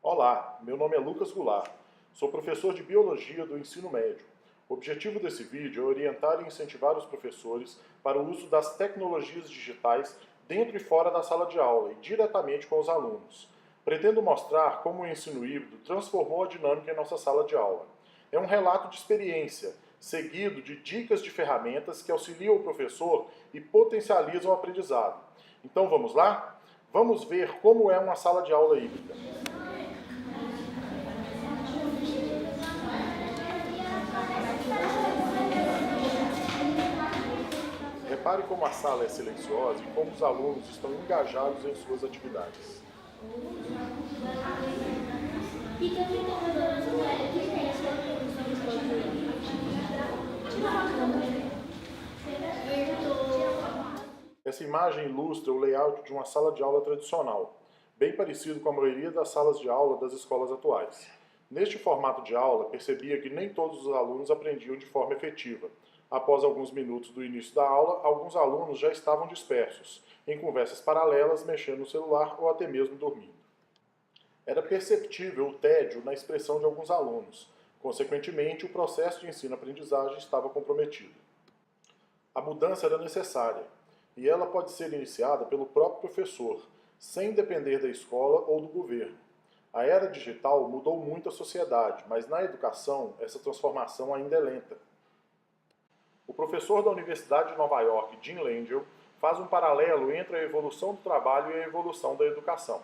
Olá, meu nome é Lucas Goulart, sou professor de Biologia do ensino médio. O objetivo desse vídeo é orientar e incentivar os professores para o uso das tecnologias digitais dentro e fora da sala de aula e diretamente com os alunos. Pretendo mostrar como o ensino híbrido transformou a dinâmica em nossa sala de aula. É um relato de experiência, seguido de dicas de ferramentas que auxiliam o professor e potencializam o aprendizado. Então vamos lá? Vamos ver como é uma sala de aula híbrida. Repare como a sala é silenciosa e como os alunos estão engajados em suas atividades. Essa imagem ilustra o layout de uma sala de aula tradicional, bem parecido com a maioria das salas de aula das escolas atuais. Neste formato de aula, percebia que nem todos os alunos aprendiam de forma efetiva. Após alguns minutos do início da aula, alguns alunos já estavam dispersos, em conversas paralelas, mexendo no celular ou até mesmo dormindo. Era perceptível o tédio na expressão de alguns alunos. Consequentemente, o processo de ensino-aprendizagem estava comprometido. A mudança era necessária, e ela pode ser iniciada pelo próprio professor, sem depender da escola ou do governo. A era digital mudou muito a sociedade, mas na educação essa transformação ainda é lenta. O professor da Universidade de Nova York, Jim Langell, faz um paralelo entre a evolução do trabalho e a evolução da educação.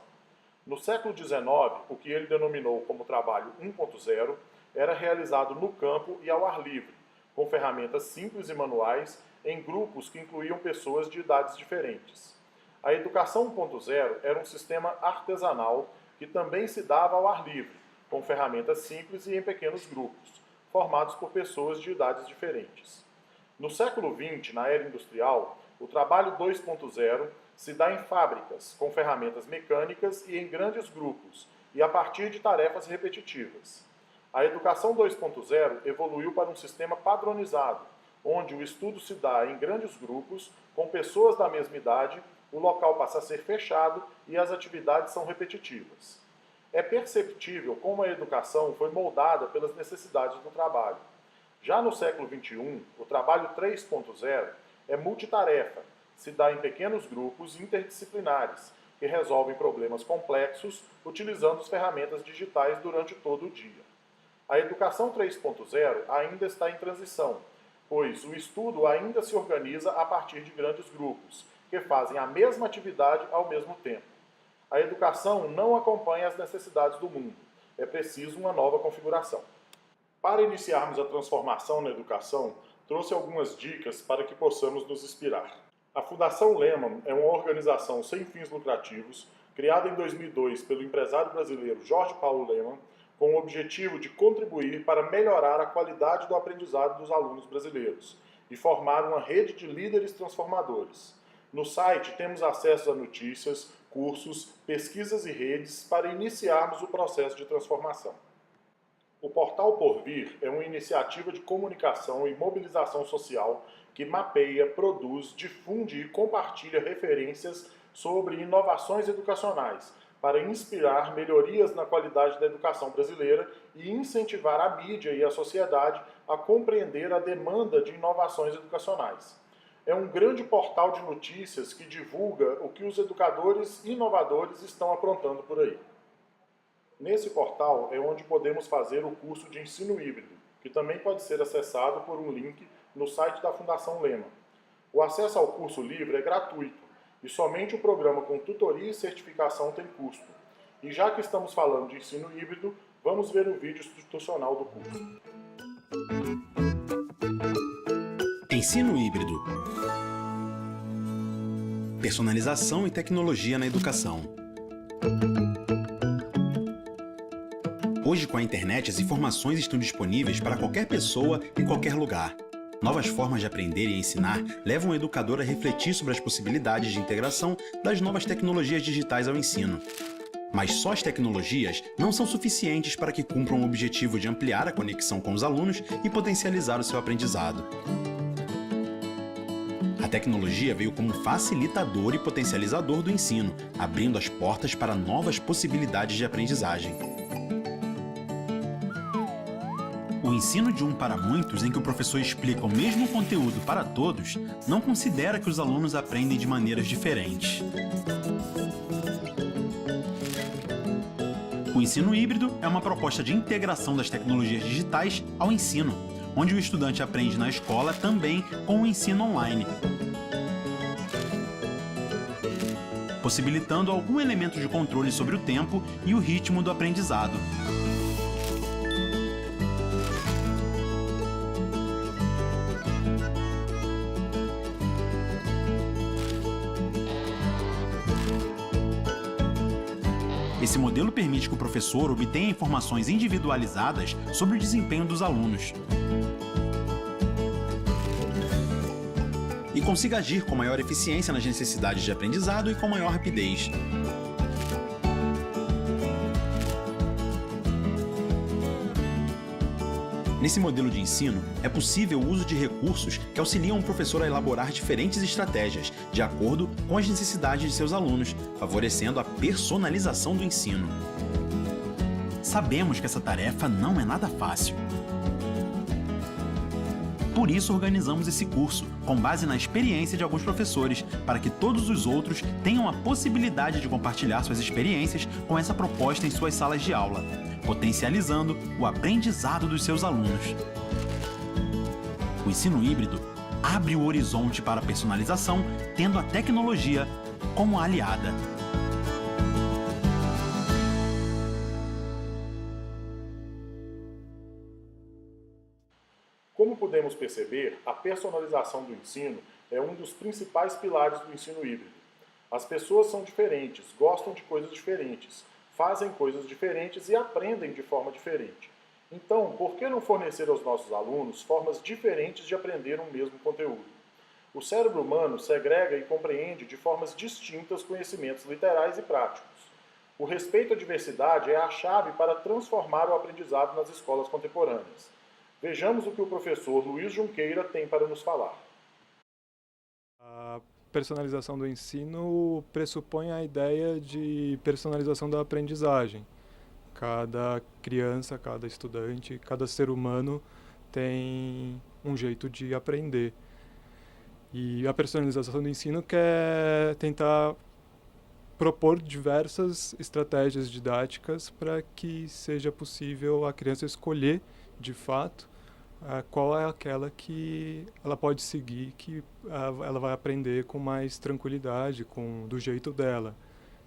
No século XIX, o que ele denominou como trabalho 1.0 era realizado no campo e ao ar livre, com ferramentas simples e manuais, em grupos que incluíam pessoas de idades diferentes. A educação 1.0 era um sistema artesanal que também se dava ao ar livre, com ferramentas simples e em pequenos grupos, formados por pessoas de idades diferentes. No século XX, na era industrial, o trabalho 2.0 se dá em fábricas, com ferramentas mecânicas e em grandes grupos, e a partir de tarefas repetitivas. A educação 2.0 evoluiu para um sistema padronizado, onde o estudo se dá em grandes grupos, com pessoas da mesma idade, o local passa a ser fechado e as atividades são repetitivas. É perceptível como a educação foi moldada pelas necessidades do trabalho. Já no século XXI, o trabalho 3.0 é multitarefa, se dá em pequenos grupos interdisciplinares, que resolvem problemas complexos utilizando as ferramentas digitais durante todo o dia. A educação 3.0 ainda está em transição, pois o estudo ainda se organiza a partir de grandes grupos, que fazem a mesma atividade ao mesmo tempo. A educação não acompanha as necessidades do mundo, é preciso uma nova configuração. Para iniciarmos a transformação na educação, trouxe algumas dicas para que possamos nos inspirar. A Fundação Lehman é uma organização sem fins lucrativos, criada em 2002 pelo empresário brasileiro Jorge Paulo Lemann, com o objetivo de contribuir para melhorar a qualidade do aprendizado dos alunos brasileiros e formar uma rede de líderes transformadores. No site temos acesso a notícias, cursos, pesquisas e redes para iniciarmos o processo de transformação. O Portal Porvir é uma iniciativa de comunicação e mobilização social que mapeia, produz, difunde e compartilha referências sobre inovações educacionais para inspirar melhorias na qualidade da educação brasileira e incentivar a mídia e a sociedade a compreender a demanda de inovações educacionais. É um grande portal de notícias que divulga o que os educadores inovadores estão aprontando por aí. Nesse portal é onde podemos fazer o curso de ensino híbrido, que também pode ser acessado por um link no site da Fundação Lehman. O acesso ao curso livre é gratuito e somente o programa com tutoria e certificação tem custo. E já que estamos falando de ensino híbrido, vamos ver o vídeo institucional do curso. Ensino híbrido. Personalização e tecnologia na educação. Hoje, com a internet, as informações estão disponíveis para qualquer pessoa em qualquer lugar. Novas formas de aprender e ensinar levam o educador a refletir sobre as possibilidades de integração das novas tecnologias digitais ao ensino. Mas só as tecnologias não são suficientes para que cumpram o objetivo de ampliar a conexão com os alunos e potencializar o seu aprendizado. A tecnologia veio como facilitador e potencializador do ensino, abrindo as portas para novas possibilidades de aprendizagem. O ensino de um para muitos, em que o professor explica o mesmo conteúdo para todos, não considera que os alunos aprendem de maneiras diferentes. O ensino híbrido é uma proposta de integração das tecnologias digitais ao ensino, onde o estudante aprende na escola também com o ensino online, possibilitando algum elemento de controle sobre o tempo e o ritmo do aprendizado. Esse modelo permite que o professor obtenha informações individualizadas sobre o desempenho dos alunos e consiga agir com maior eficiência nas necessidades de aprendizado e com maior rapidez. Nesse modelo de ensino, é possível o uso de recursos que auxiliam o professor a elaborar diferentes estratégias, de acordo com as necessidades de seus alunos, favorecendo a personalização do ensino. Sabemos que essa tarefa não é nada fácil. Por isso, organizamos esse curso, com base na experiência de alguns professores, para que todos os outros tenham a possibilidade de compartilhar suas experiências com essa proposta em suas salas de aula, potencializando o aprendizado dos seus alunos. O ensino híbrido abre o horizonte para a personalização, tendo a tecnologia como aliada. Como podemos perceber, a personalização do ensino é um dos principais pilares do ensino híbrido. As pessoas são diferentes, gostam de coisas diferentes, fazem coisas diferentes e aprendem de forma diferente. Então, por que não fornecer aos nossos alunos formas diferentes de aprender um mesmo conteúdo? O cérebro humano segrega e compreende de formas distintas conhecimentos literais e práticos. O respeito à diversidade é a chave para transformar o aprendizado nas escolas contemporâneas. Vejamos o que o professor Luiz Junqueira tem para nos falar. A personalização do ensino pressupõe a ideia de personalização da aprendizagem. Cada criança, cada estudante, cada ser humano tem um jeito de aprender. E a personalização do ensino quer tentar propor diversas estratégias didáticas para que seja possível a criança escolher, de fato, qual é aquela que ela pode seguir, que ela vai aprender com mais tranquilidade, do jeito dela.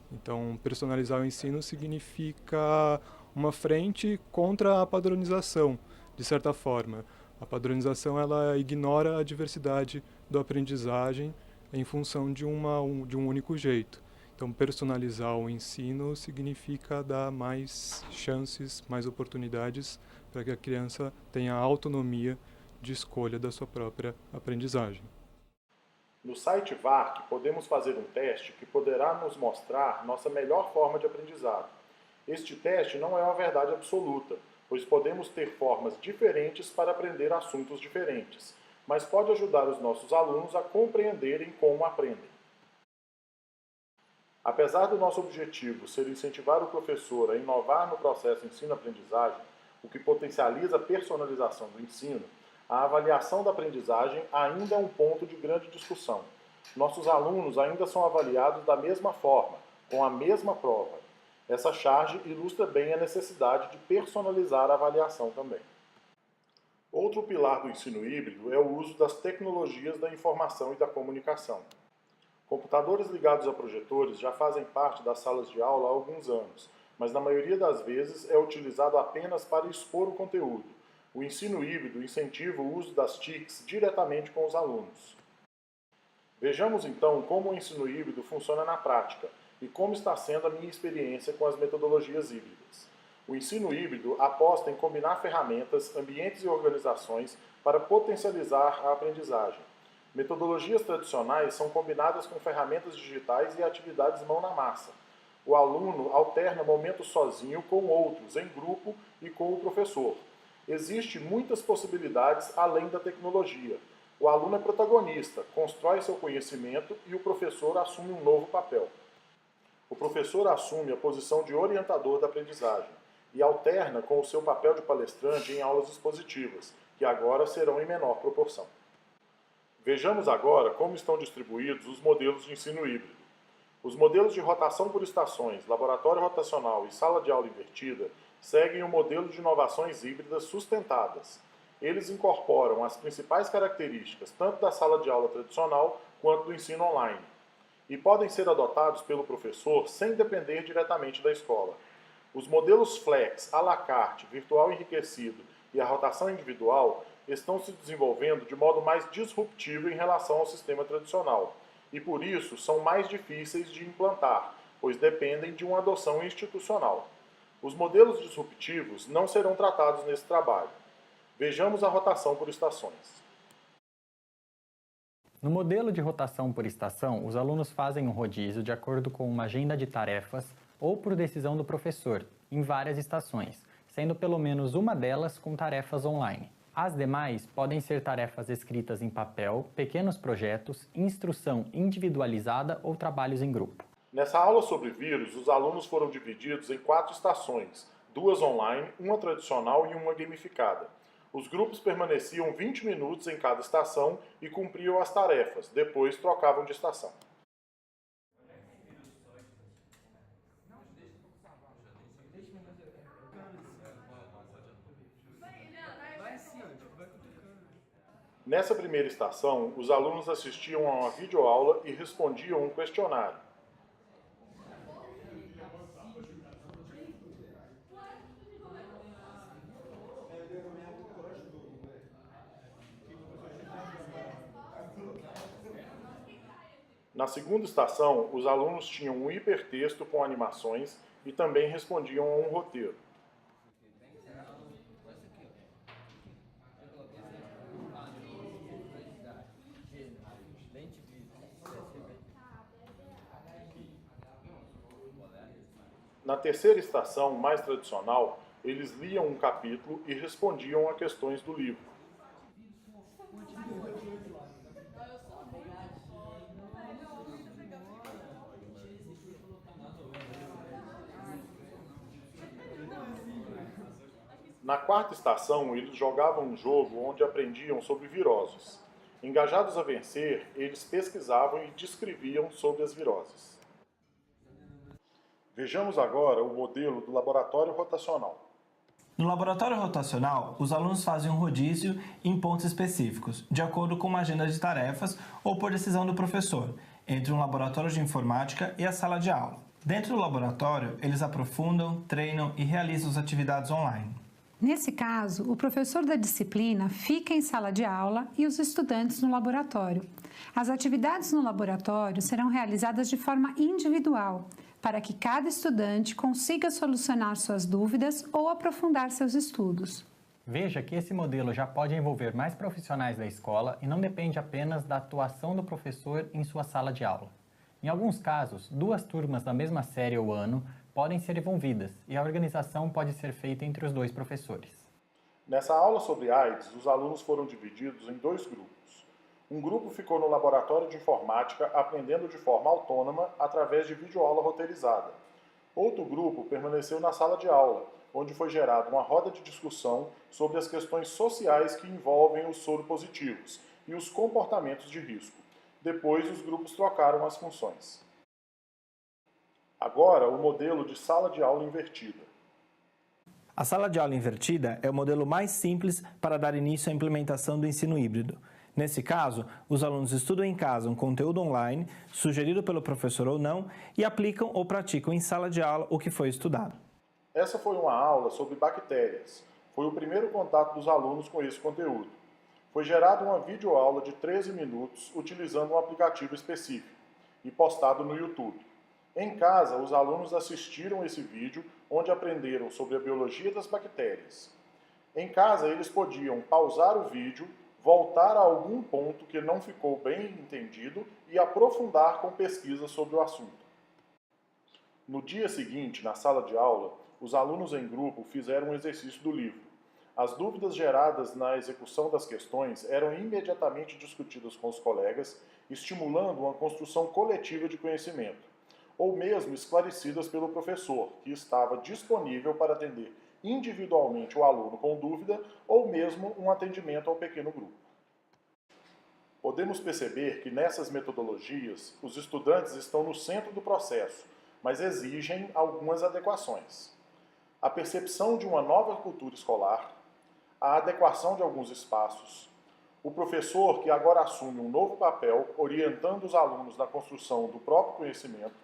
Então, personalizar o ensino significa uma frente contra a padronização, de certa forma. A padronização ela ignora a diversidade da aprendizagem em função de um único jeito. Então, personalizar o ensino significa dar mais chances, mais oportunidades para que a criança tenha autonomia de escolha da sua própria aprendizagem. No site VARC, podemos fazer um teste que poderá nos mostrar nossa melhor forma de aprendizado. Este teste não é uma verdade absoluta, pois podemos ter formas diferentes para aprender assuntos diferentes, mas pode ajudar os nossos alunos a compreenderem como aprendem. Apesar do nosso objetivo ser incentivar o professor a inovar no processo ensino-aprendizagem, o que potencializa a personalização do ensino, a avaliação da aprendizagem ainda é um ponto de grande discussão. Nossos alunos ainda são avaliados da mesma forma, com a mesma prova. Essa charge ilustra bem a necessidade de personalizar a avaliação também. Outro pilar do ensino híbrido é o uso das tecnologias da informação e da comunicação. Computadores ligados a projetores já fazem parte das salas de aula há alguns anos, mas na maioria das vezes é utilizado apenas para expor o conteúdo. O ensino híbrido incentiva o uso das TICs diretamente com os alunos. Vejamos então como o ensino híbrido funciona na prática e como está sendo a minha experiência com as metodologias híbridas. O ensino híbrido aposta em combinar ferramentas, ambientes e organizações para potencializar a aprendizagem. Metodologias tradicionais são combinadas com ferramentas digitais e atividades mão na massa. O aluno alterna momentos sozinho com outros, em grupo e com o professor. Existem muitas possibilidades além da tecnologia. O aluno é protagonista, constrói seu conhecimento e o professor assume um novo papel. O professor assume a posição de orientador da aprendizagem. e alterna com o seu papel de palestrante em aulas expositivas, que agora serão em menor proporção. Vejamos agora como estão distribuídos os modelos de ensino híbrido. Os modelos de rotação por estações, laboratório rotacional e sala de aula invertida seguem o modelo de inovações híbridas sustentadas. Eles incorporam as principais características tanto da sala de aula tradicional quanto do ensino online, e podem ser adotados pelo professor sem depender diretamente da escola. Os modelos Flex, à la carte, virtual enriquecido e a rotação individual estão se desenvolvendo de modo mais disruptivo em relação ao sistema tradicional, e por isso são mais difíceis de implantar, pois dependem de uma adoção institucional. Os modelos disruptivos não serão tratados nesse trabalho. Vejamos a rotação por estações. No modelo de rotação por estação, os alunos fazem um rodízio de acordo com uma agenda de tarefas ou por decisão do professor, em várias estações, sendo pelo menos uma delas com tarefas online. As demais podem ser tarefas escritas em papel, pequenos projetos, instrução individualizada ou trabalhos em grupo. Nessa aula sobre vírus, os alunos foram divididos em 4 estações, 2 online, uma tradicional e uma gamificada. Os grupos permaneciam 20 minutos em cada estação e cumpriam as tarefas, depois trocavam de estação. Nessa primeira estação, os alunos assistiam a uma videoaula e respondiam um questionário. Na segunda estação, os alunos tinham um hipertexto com animações e também respondiam a um roteiro. Na terceira estação, mais tradicional, eles liam um capítulo e respondiam a questões do livro. Na quarta estação, eles jogavam um jogo onde aprendiam sobre viroses. Engajados a vencer, eles pesquisavam e descreviam sobre as viroses. Vejamos agora o modelo do laboratório rotacional. No laboratório rotacional, os alunos fazem um rodízio em pontos específicos, de acordo com uma agenda de tarefas ou por decisão do professor, entre um laboratório de informática e a sala de aula. Dentro do laboratório, eles aprofundam, treinam e realizam as atividades online. Nesse caso, o professor da disciplina fica em sala de aula e os estudantes no laboratório. As atividades no laboratório serão realizadas de forma individual, para que cada estudante consiga solucionar suas dúvidas ou aprofundar seus estudos. Veja que esse modelo já pode envolver mais profissionais da escola e não depende apenas da atuação do professor em sua sala de aula. Em alguns casos, 2 turmas da mesma série ou ano podem ser envolvidas e a organização pode ser feita entre os 2 professores. Nessa aula sobre AIDS, os alunos foram divididos em 2 grupos. Um grupo ficou no laboratório de informática aprendendo de forma autônoma através de videoaula roteirizada. Outro grupo permaneceu na sala de aula, onde foi gerada uma roda de discussão sobre as questões sociais que envolvem os soropositivos e os comportamentos de risco. Depois, os grupos trocaram as funções. Agora, o modelo de sala de aula invertida. A sala de aula invertida é o modelo mais simples para dar início à implementação do ensino híbrido. Nesse caso, os alunos estudam em casa um conteúdo online, sugerido pelo professor ou não, e aplicam ou praticam em sala de aula o que foi estudado. Essa foi uma aula sobre bactérias. Foi o primeiro contato dos alunos com esse conteúdo. Foi gerada uma videoaula de 13 minutos utilizando um aplicativo específico e postado no YouTube. Em casa, os alunos assistiram esse vídeo, onde aprenderam sobre a biologia das bactérias. Em casa, eles podiam pausar o vídeo, voltar a algum ponto que não ficou bem entendido e aprofundar com pesquisa sobre o assunto. No dia seguinte, na sala de aula, os alunos em grupo fizeram um exercício do livro. As dúvidas geradas na execução das questões eram imediatamente discutidas com os colegas, estimulando uma construção coletiva de conhecimento. ou mesmo esclarecidas pelo professor, que estava disponível para atender individualmente o aluno com dúvida ou mesmo um atendimento ao pequeno grupo. Podemos perceber que nessas metodologias os estudantes estão no centro do processo, mas exigem algumas adequações. A percepção de uma nova cultura escolar, a adequação de alguns espaços, o professor que agora assume um novo papel orientando os alunos na construção do próprio conhecimento,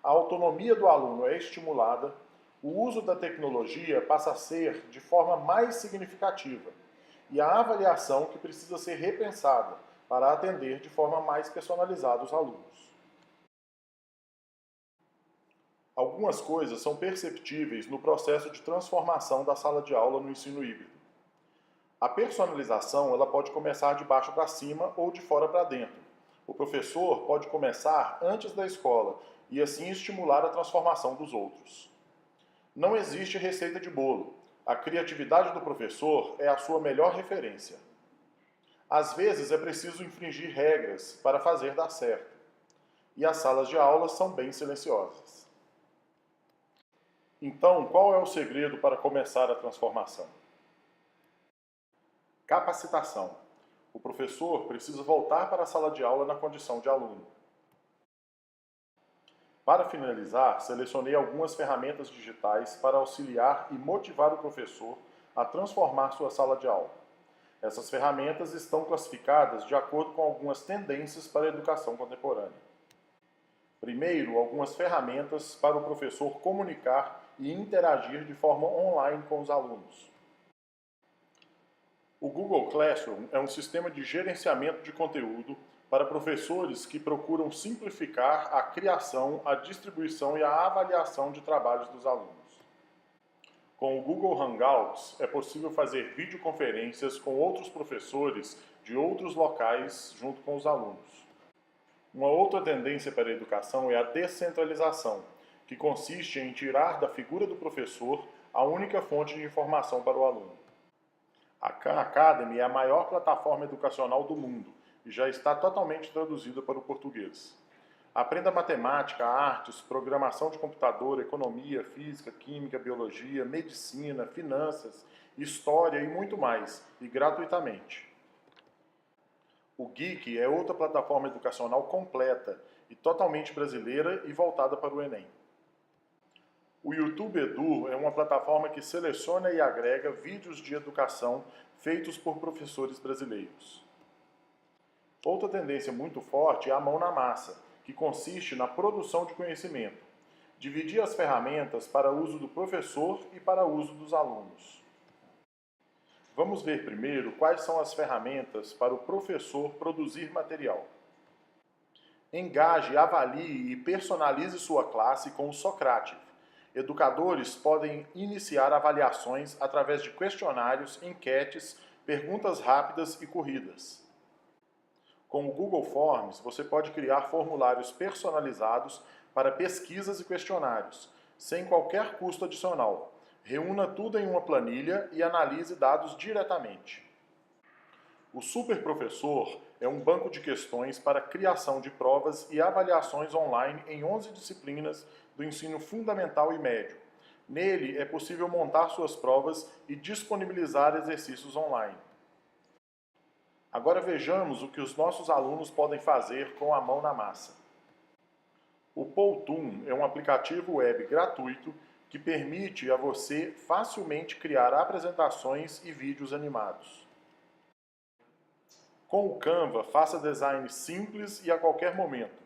a autonomia do aluno é estimulada, o uso da tecnologia passa a ser de forma mais significativa e a avaliação que precisa ser repensada para atender de forma mais personalizada os alunos. Algumas coisas são perceptíveis no processo de transformação da sala de aula no ensino híbrido. A personalização ela pode começar de baixo para cima ou de fora para dentro. O professor pode começar antes da escola e assim estimular a transformação dos outros. Não existe receita de bolo. A criatividade do professor é a sua melhor referência. Às vezes é preciso infringir regras para fazer dar certo. E as salas de aula são bem silenciosas. Então, qual é o segredo para começar a transformação? Capacitação. O professor precisa voltar para a sala de aula na condição de aluno. Para finalizar, selecionei algumas ferramentas digitais para auxiliar e motivar o professor a transformar sua sala de aula. Essas ferramentas estão classificadas de acordo com algumas tendências para a educação contemporânea. Primeiro, algumas ferramentas para o professor comunicar e interagir de forma online com os alunos. O Google Classroom é um sistema de gerenciamento de conteúdo para professores que procuram simplificar a criação, a distribuição e a avaliação de trabalhos dos alunos. Com o Google Hangouts, é possível fazer videoconferências com outros professores de outros locais junto com os alunos. Uma outra tendência para a educação é a descentralização, que consiste em tirar da figura do professor a única fonte de informação para o aluno. A Khan Academy é a maior plataforma educacional do mundo e já está totalmente traduzida para o português. Aprenda matemática, artes, programação de computador, economia, física, química, biologia, medicina, finanças, história e muito mais, e gratuitamente. O Geek é outra plataforma educacional completa e totalmente brasileira e voltada para o Enem. O YouTube Edu é uma plataforma que seleciona e agrega vídeos de educação feitos por professores brasileiros. Outra tendência muito forte é a mão na massa, que consiste na produção de conhecimento. Dividir as ferramentas para uso do professor e para uso dos alunos. Vamos ver primeiro quais são as ferramentas para o professor produzir material. Engaje, avalie e personalize sua classe com o Socrative. Educadores podem iniciar avaliações através de questionários, enquetes, perguntas rápidas e corridas. Com o Google Forms, você pode criar formulários personalizados para pesquisas e questionários, sem qualquer custo adicional. Reúna tudo em uma planilha e analise dados diretamente. O Super Professor é um banco de questões para criação de provas e avaliações online em 11 disciplinas do ensino fundamental e médio. Nele é possível montar suas provas e disponibilizar exercícios online. Agora vejamos o que os nossos alunos podem fazer com a mão na massa. O Powtoon é um aplicativo web gratuito que permite a você facilmente criar apresentações e vídeos animados. Com o Canva, faça designs simples e a qualquer momento.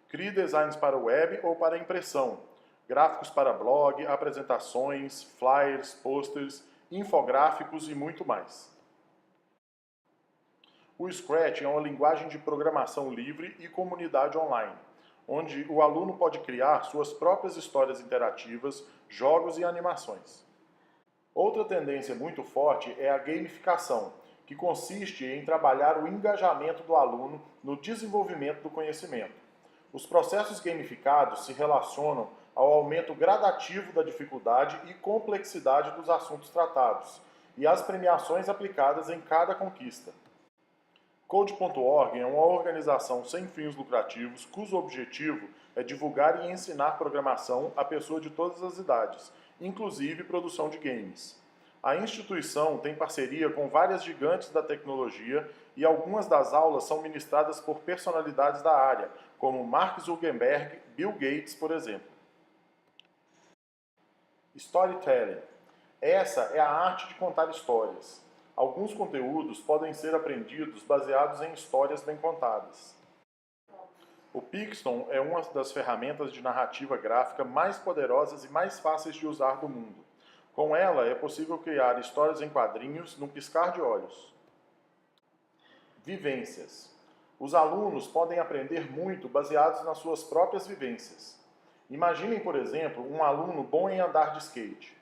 Crie designs para web ou para impressão, gráficos para blog, apresentações, flyers, posters, infográficos e muito mais. O Scratch é uma linguagem de programação livre e comunidade online, onde o aluno pode criar suas próprias histórias interativas, jogos e animações. Outra tendência muito forte é a gamificação, que consiste em trabalhar o engajamento do aluno no desenvolvimento do conhecimento. Os processos gamificados se relacionam ao aumento gradativo da dificuldade e complexidade dos assuntos tratados, e às premiações aplicadas em cada conquista. Code.org é uma organização sem fins lucrativos cujo objetivo é divulgar e ensinar programação a pessoas de todas as idades, inclusive produção de games. A instituição tem parceria com várias gigantes da tecnologia e algumas das aulas são ministradas por personalidades da área, como Mark Zuckerberg, Bill Gates, por exemplo. Storytelling. Essa é a arte de contar histórias. Alguns conteúdos podem ser aprendidos baseados em histórias bem contadas. O Pixton é uma das ferramentas de narrativa gráfica mais poderosas e mais fáceis de usar do mundo. Com ela, é possível criar histórias em quadrinhos num piscar de olhos. Vivências. Os alunos podem aprender muito baseados nas suas próprias vivências. Imaginem, por exemplo, um aluno bom em andar de skate.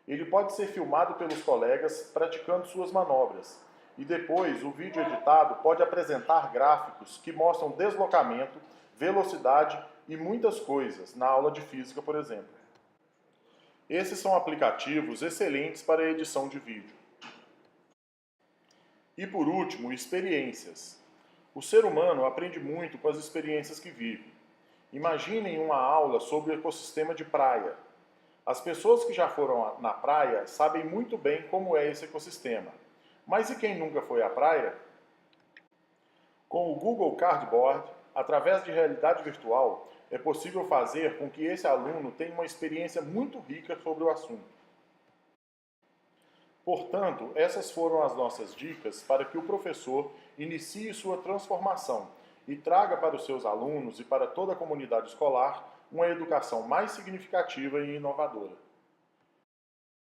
Ele pode ser filmado pelos colegas praticando suas manobras. E depois, o vídeo editado pode apresentar gráficos que mostram deslocamento, velocidade e muitas coisas, na aula de física, por exemplo. Esses são aplicativos excelentes para a edição de vídeo. E por último, experiências. O ser humano aprende muito com as experiências que vive. Imaginem uma aula sobre o ecossistema de praia. As pessoas que já foram na praia sabem muito bem como é esse ecossistema. Mas e quem nunca foi à praia? Com o Google Cardboard, através de realidade virtual, é possível fazer com que esse aluno tenha uma experiência muito rica sobre o assunto. Portanto, essas foram as nossas dicas para que o professor inicie sua transformação e traga para os seus alunos e para toda a comunidade escolar uma educação mais significativa e inovadora.